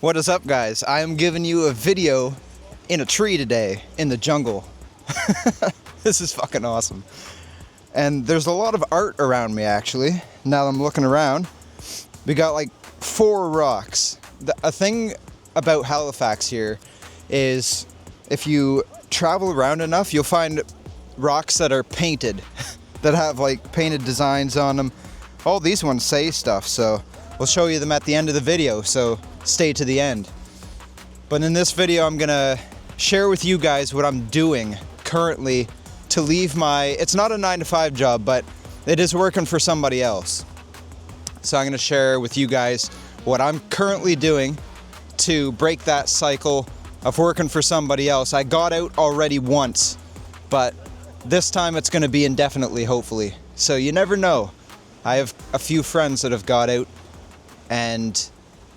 What is up, guys? I am giving you a video in a tree today in the jungle. This is fucking awesome. And there's a lot of art around me, actually. Now that I'm looking around, we got like 4 rocks. A thing about Halifax here is if you travel around enough, you'll find rocks that are painted, that have like painted designs on them. All these ones say stuff, so we'll show you them at the end of the video, so stay to the end. But in this video, I'm gonna share with you guys what I'm doing currently to leave it's not a 9-to-5 job, but it is working for somebody else. So I'm gonna share with you guys what I'm currently doing to break that cycle of working for somebody else. I got out already once, but this time it's gonna be indefinitely, hopefully. So you never know. I have a few friends that have got out, and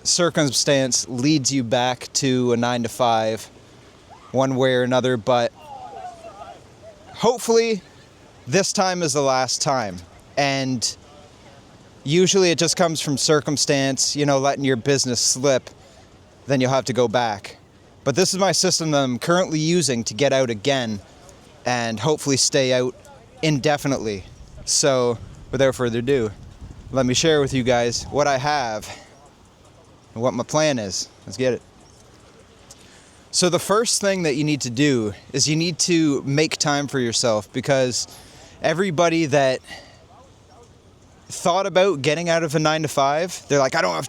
circumstance leads you back to a 9-to-5 one way or another, but hopefully this time is the last time. And usually it just comes from circumstance, letting your business slip, then you'll have to go back. But this is my system that I'm currently using to get out again and hopefully stay out indefinitely. So without further ado, let me share with you guys what I have and what my plan is. Let's get it. So the first thing that you need to do is you need to make time for yourself, because everybody that thought about getting out of a 9-to-5, they're like, I don't have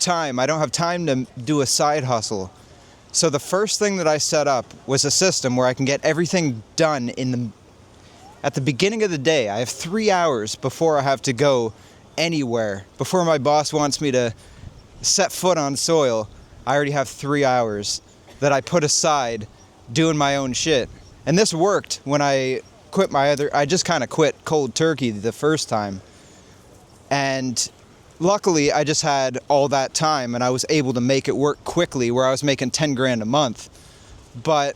time to do a side hustle. So the first thing that I set up was a system where I can get everything done at the beginning of the day. I have 3 hours before I have to go anywhere. Before my boss wants me to set foot on soil, I already have 3 hours that I put aside doing my own shit. And this worked when I quit I just kind of quit cold turkey the first time. And luckily I just had all that time and I was able to make it work quickly, where I was making 10 grand a month. But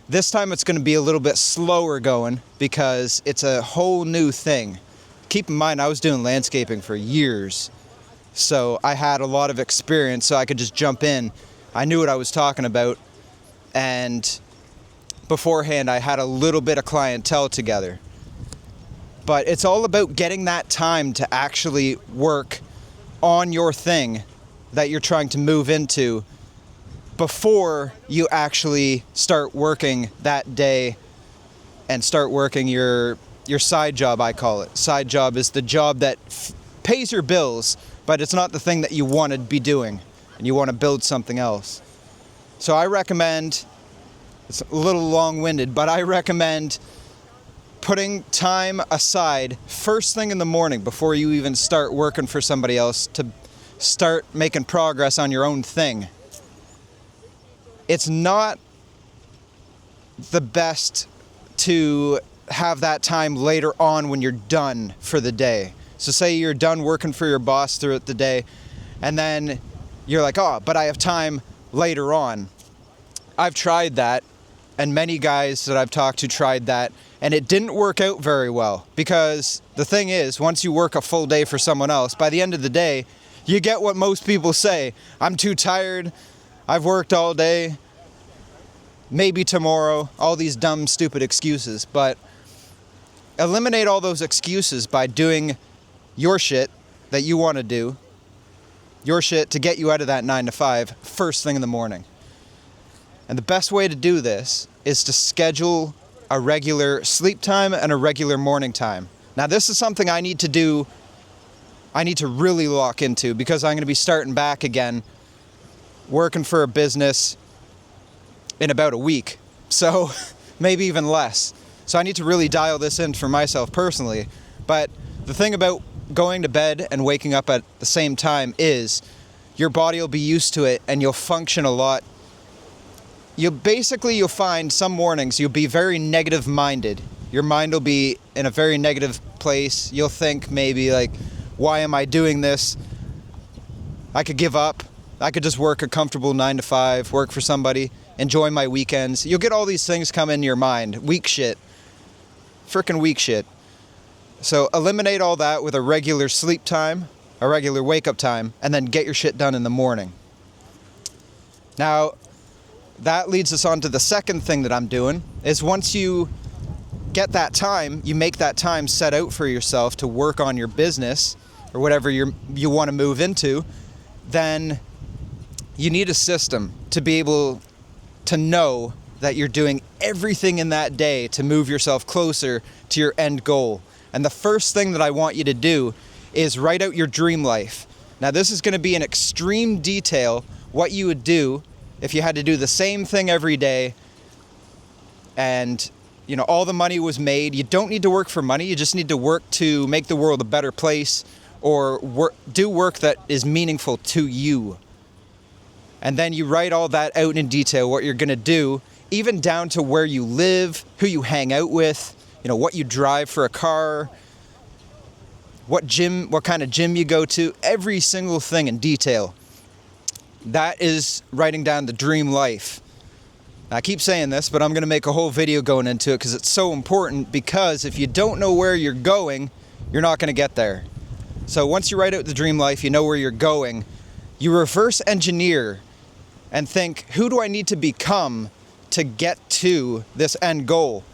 this time it's going to be a little bit slower going because it's a whole new thing. Keep in mind, I was doing landscaping for years, so I had a lot of experience, so I could just jump in. I knew what I was talking about, and beforehand I had a little bit of clientele together. But it's all about getting that time to actually work on your thing that you're trying to move into before you actually start working that day and start working your side job, I call it. Side job is the job that pays your bills, but it's not the thing that you want to be doing, and you want to build something else. So I recommend, it's a little long-winded, but I recommend putting time aside first thing in the morning before you even start working for somebody else to start making progress on your own thing. It's not the best to have that time later on when you're done for the day. So say you're done working for your boss throughout the day, and then you're like, oh, but I have time later on. I've tried that, and many guys that I've talked to tried that, and it didn't work out very well, because the thing is, once you work a full day for someone else, by the end of the day, you get what most people say: I'm too tired, I've worked all day, maybe tomorrow, all these dumb, stupid excuses. But eliminate all those excuses by doing your shit that you want to do, your shit to get you out of that 9-to-5 first thing in the morning. And the best way to do this is to schedule a regular sleep time and a regular morning time. Now, this is something I need to really lock into, because I'm going to be starting back again working for a business in about a week, so maybe even less. So I need to really dial this in for myself personally. But the thing about going to bed and waking up at the same time is your body will be used to it and you'll function a lot. You'll find some mornings you'll be very negative minded. Your mind will be in a very negative place. You'll think maybe like, why am I doing this? I could give up. I could just work a comfortable 9-to-5, work for somebody, enjoy my weekends. You'll get all these things come in your mind. Weak shit. Frickin' weak shit. So eliminate all that with a regular sleep time, a regular wake up time, and then get your shit done in the morning. Now, that leads us on to the second thing that I'm doing, is once you get that time, you make that time set out for yourself to work on your business or whatever you want to move into, then you need a system to be able to know that you're doing everything in that day to move yourself closer to your end goal. And the first thing that I want you to do is write out your dream life. Now, this is going to be in extreme detail what you would do if you had to do the same thing every day and all the money was made. You don't need to work for money. You just need to work to make the world a better place, or do work that is meaningful to you. And then you write all that out in detail, what you're going to do, even down to where you live, who you hang out with, what you drive for a car, what kind of gym you go to, every single thing in detail. That is writing down the dream life. I keep saying this, but I'm going to make a whole video going into it because it's so important, because if you don't know where you're going, you're not going to get there. So once you write out the dream life, you know where you're going, you reverse engineer and think, who do I need to become to get to this end goal?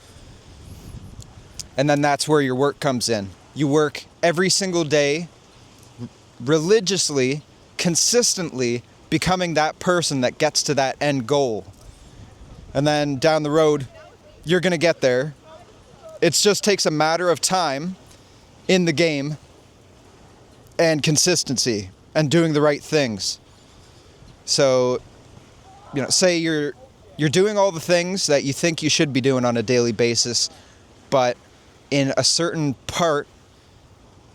And then that's where your work comes in. You work every single day, religiously, consistently, becoming that person that gets to that end goal. And then down the road, you're going to get there. It just takes a matter of time in the game and consistency and doing the right things. So, say you're doing all the things that you think you should be doing on a daily basis, but in a certain part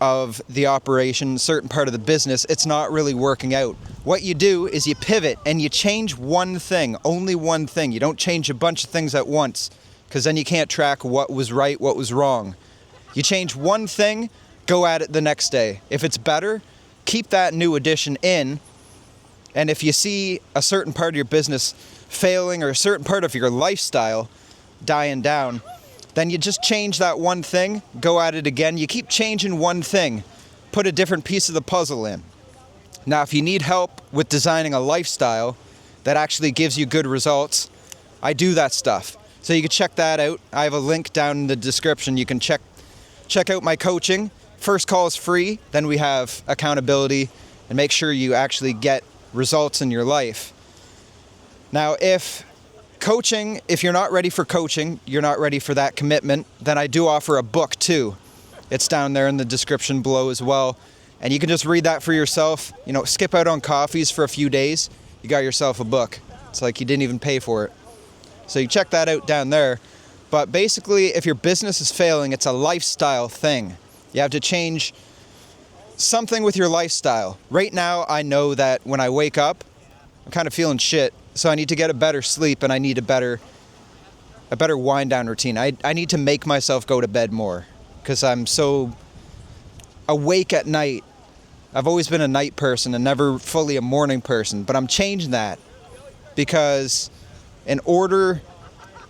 of the operation, certain part of the business, it's not really working out. What you do is you pivot and you change one thing, only one thing. You don't change a bunch of things at once, because then you can't track what was right, what was wrong. You change one thing, go at it the next day. If it's better, keep that new addition in. And if you see a certain part of your business failing, or a certain part of your lifestyle dying down, then you just change that one thing, go at it again. You keep changing one thing, put a different piece of the puzzle in. Now, if you need help with designing a lifestyle that actually gives you good results, I do that stuff. So you can check that out. I have a link down in the description. You can check out my coaching. First call is free. Then we have accountability and make sure you actually get results in your life. Now, if you're not ready for coaching, you're not ready for that commitment, then I do offer a book too. It's down there in the description below as well. And you can just read that for yourself. Skip out on coffees for a few days. You got yourself a book. It's like you didn't even pay for it. So you check that out down there. But basically, if your business is failing, it's a lifestyle thing. You have to change something with your lifestyle. Right now, I know that when I wake up, I'm kind of feeling shit. So I need to get a better sleep, and I need a better wind down routine. I need to make myself go to bed more, because I'm so awake at night. I've always been a night person and never fully a morning person, but I'm changing that, because in order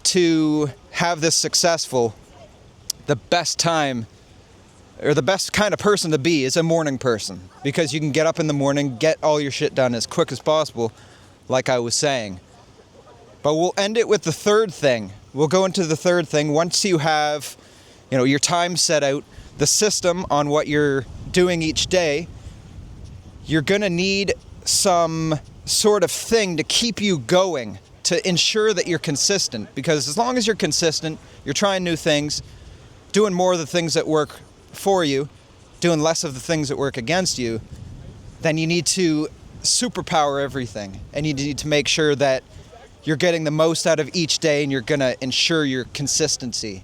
to have this successful, the best time, or the best kind of person to be, is a morning person, because you can get up in the morning, get all your shit done as quick as possible, like I was saying. But we'll end it with the third thing. We'll go into the third thing. Once you have, your time set out, the system on what you're doing each day, you're going to need some sort of thing to keep you going, to ensure that you're consistent. Because as long as you're consistent, you're trying new things, doing more of the things that work for you, doing less of the things that work against you, then you need to superpower everything, and you need to make sure that you're getting the most out of each day, and you're going to ensure your consistency.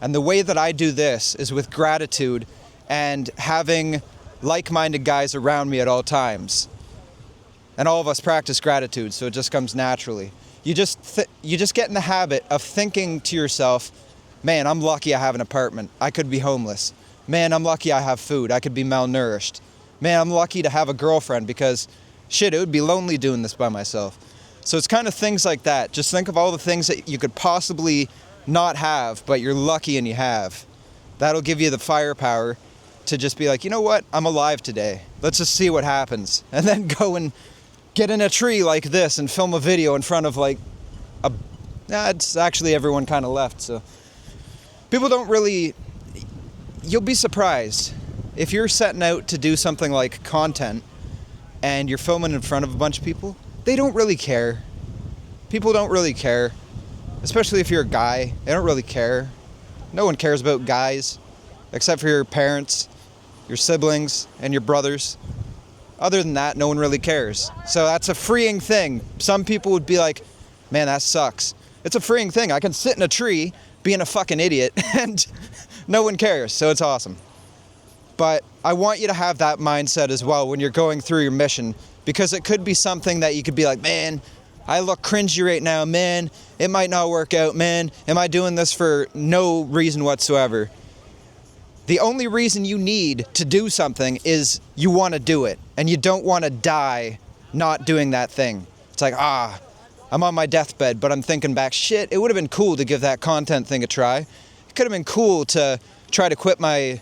And the way that I do this is with gratitude and having like-minded guys around me at all times. And all of us practice gratitude, so it just comes naturally. You just get in the habit of thinking to yourself, man, I'm lucky I have an apartment. I could be homeless. Man, I'm lucky I have food. I could be malnourished. Man, I'm lucky to have a girlfriend, because shit, it would be lonely doing this by myself. So it's kind of things like that. Just think of all the things that you could possibly not have, but you're lucky and you have. That'll give you the firepower to just be like, you know what? I'm alive today. Let's just see what happens. And then go and get in a tree like this and film a video in front of like it's actually everyone kind of left, so people don't really, you'll be surprised if you're setting out to do something like content and you're filming in front of a bunch of people. They don't really care. People don't really care, especially if you're a guy. They don't really care. No one cares about guys except for your parents, your siblings, and your brothers. Other than that, no one really cares. So that's a freeing thing. Some people would be like, man, that sucks. It's a freeing thing. I can sit in a tree being a fucking idiot and no one cares. So it's awesome. But I want you to have that mindset as well when you're going through your mission, because it could be something that you could be like, man, I look cringy right now, man. It might not work out, man. Am I doing this for no reason whatsoever? The only reason you need to do something is you want to do it, and you don't want to die not doing that thing. It's like, I'm on my deathbed, but I'm thinking back, shit, it would have been cool to give that content thing a try. It could have been cool to try to quit my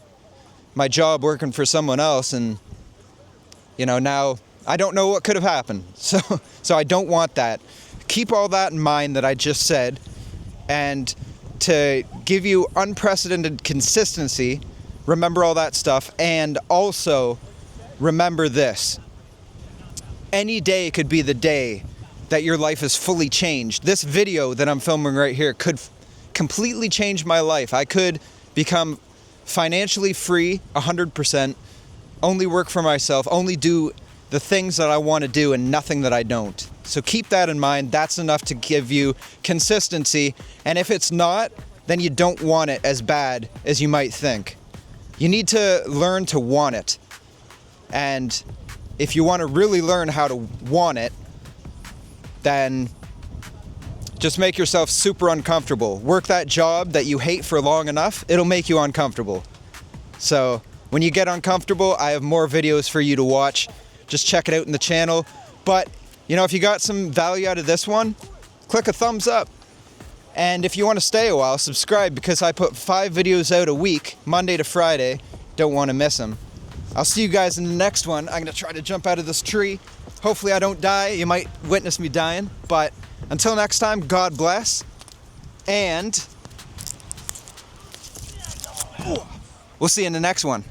job working for someone else, and now I don't know what could have happened. So I don't want that. Keep all that in mind that I just said, and to give you unprecedented consistency, remember all that stuff, and also remember this. Any day could be the day that your life is fully changed. This video that I'm filming right here could completely change my life. I could become financially free 100%, only work for myself, only do the things that I want to do and nothing that I don't. So keep that in mind. That's enough to give you consistency. And if it's not, then you don't want it as bad as you might think. You need to learn to want it. And if you want to really learn how to want it, then just make yourself super uncomfortable. Work that job that you hate for long enough, it'll make you uncomfortable. So when you get uncomfortable, I have more videos for you to watch. Just check it out in the channel. But, if you got some value out of this one, click a thumbs up. And if you want to stay a while, subscribe, because I put 5 videos out a week, Monday to Friday. Don't want to miss them. I'll see you guys in the next one. I'm going to try to jump out of this tree. Hopefully I don't die. You might witness me dying. But until next time, God bless. And we'll see you in the next one.